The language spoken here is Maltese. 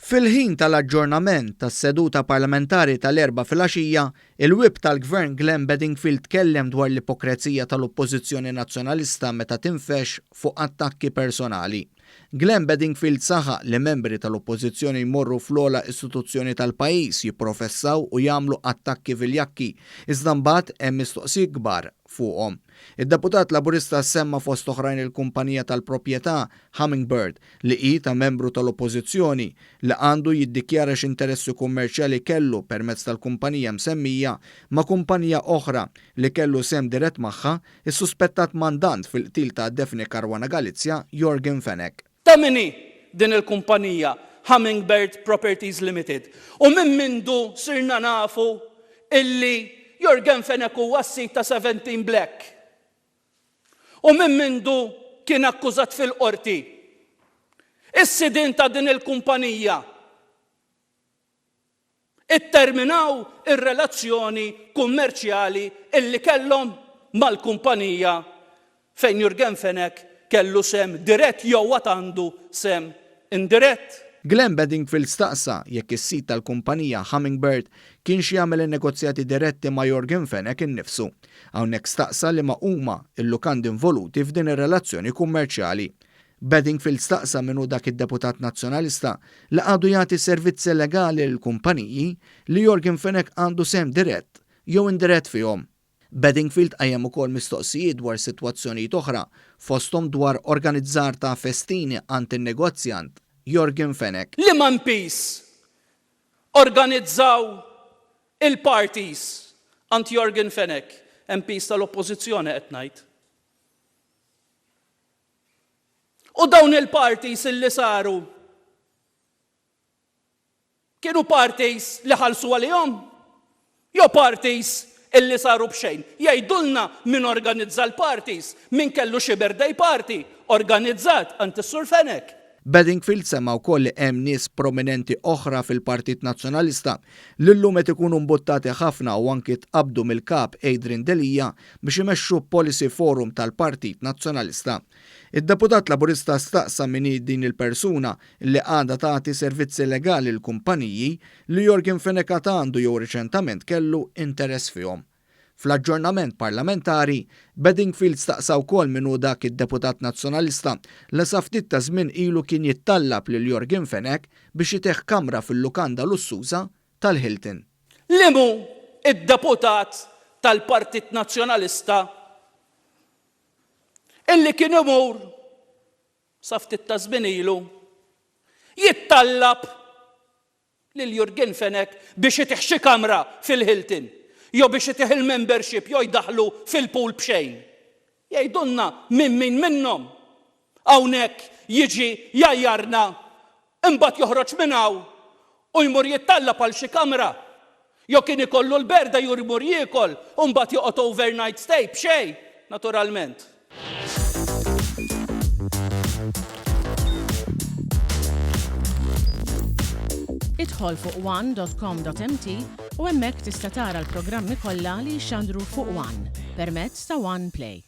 Fil-ħin tal-aġġornament tas-seduta parlamentari tal-4 filgħaxija, il-Whip tal-Gvern Glenn Bedingfield tkellem dwar l-ipokrezija tal-Oppożizzjoni Nazzjonalista meta tinfex fuq attakki personali. Glenn Bedingfield saħaq li membri tal-Oppożizzjoni jmorru fl-ogħla istituzzjoni tal-pajjiż jipprofessaw u jagħmlu attakki viljakki, iżda mbagħad hemm mistoqsijiet kbar fuqhom. Id-deputat Laburista semma fost oħrajn il-kumpanija tal-proprjetà Hummingbird li hi ta' membru tal-Oppożizzjoni li għandu jiddikjara x'interessi kummerċjali kellu permezz tal-kumpanija msemmija ma' kumpanija oħra li kellu sem dirett magħha is-suspettat mandant fil-qtil ta' Daphne Caruana Galizia Jorgen Fenech. Ta' minni din il-kumpanija Hummingbird Properties Limited u minn mindu sirna nafu illi Jorgen Fenech huwa s-sit ta' 17 Black. U minn mindu kien akkużat fil-qorti. Is-sidin ta' din il-kumpanija itterminaw ir-relazzjoni kummerċjali illi kellhom mal-kumpanija fejn Jorgen Fenech kellu sem dirett jew għandu sem indirett. Glenn Bedingfield staqsa jekk is-sit tal-kumpanija Hummingbird kienx jagħmel in-negozjati diretti ma' Jorgen Fenech innifsu. Hawnhekk staqsa li ma' huma l-lukandi involuti f'din ir-relazzjoni kummerċjali. Bedingfield staqsa minnu dak id-deputat nazzjonalista li għadu jagħti servizzi legali lill-kumpaniji li Jorgen Fenech għandu sem dirett jew indirett fihom. Bedingfield qajjem ukoll mistoqsijiet dwar sitwazzjonijiet oħra fosthom dwar organizzar ta' festini għand in-negozjant Jorgen Fenech. Li man peace organizzaw il-parties għand Jorgen Fenech, MPs tal-Oppożizzjoni qed ngħid. U dawn il-parties illi saru kienu parties li ħalsu għalihom jew parties illi saru b'xejn. Jgħidulna min organizza l-parties, min kellu xi birthday party organizzat għand is-Sur Fenech. Bedingfield semma wkoll li hemm nies prominenti oħra fil-Partit Nazzjonalista li llum qed ikunu mbuttati ħafna u anki tqabdu mill-kap Adrian Delija biex imexxu policy forum tal-Partit Nazzjonalista. Id-deputat Laburista staqsa min din il-persuna li għadha tagħti servizzi legali l-kumpaniji li Jorgen Fenech għandu jew riċentament kellu interess fihom. Fl-aġġornament parlamentari, Bedingfield staqsa wkoll minnu dak id-deputat nazzjonalista li sa ftit ta' żmien ilu kien jittallab lil Jorgen Fenech biex jitieħ kamra fil-lukanda lussuża tal-Hilton. Limu id-deputat tal-Partit Nazzjonalista illi kien imur sa ftit ta' żmien ilu jittallab lil Jorgen Fenech biex jitieħ xi kamra fil-Hilton. Jo biex itieħ il-membership jo jdaħlu fil-pool b'xejn. Jgħidulna min minnhom. Hawnhekk jiġi jajjarna imbagħad joħroġ minn hawn u jmur jittallab għal xi kamra. Jo kien ikollu l-berda jmur jiekol u mbagħad joqgħod overnight stay b'xejn, naturalment. Idħol fuq one.com.mt u hemmhekk tista' tara l-programmi kollha li jxandru fuq One permezz ta' One Play.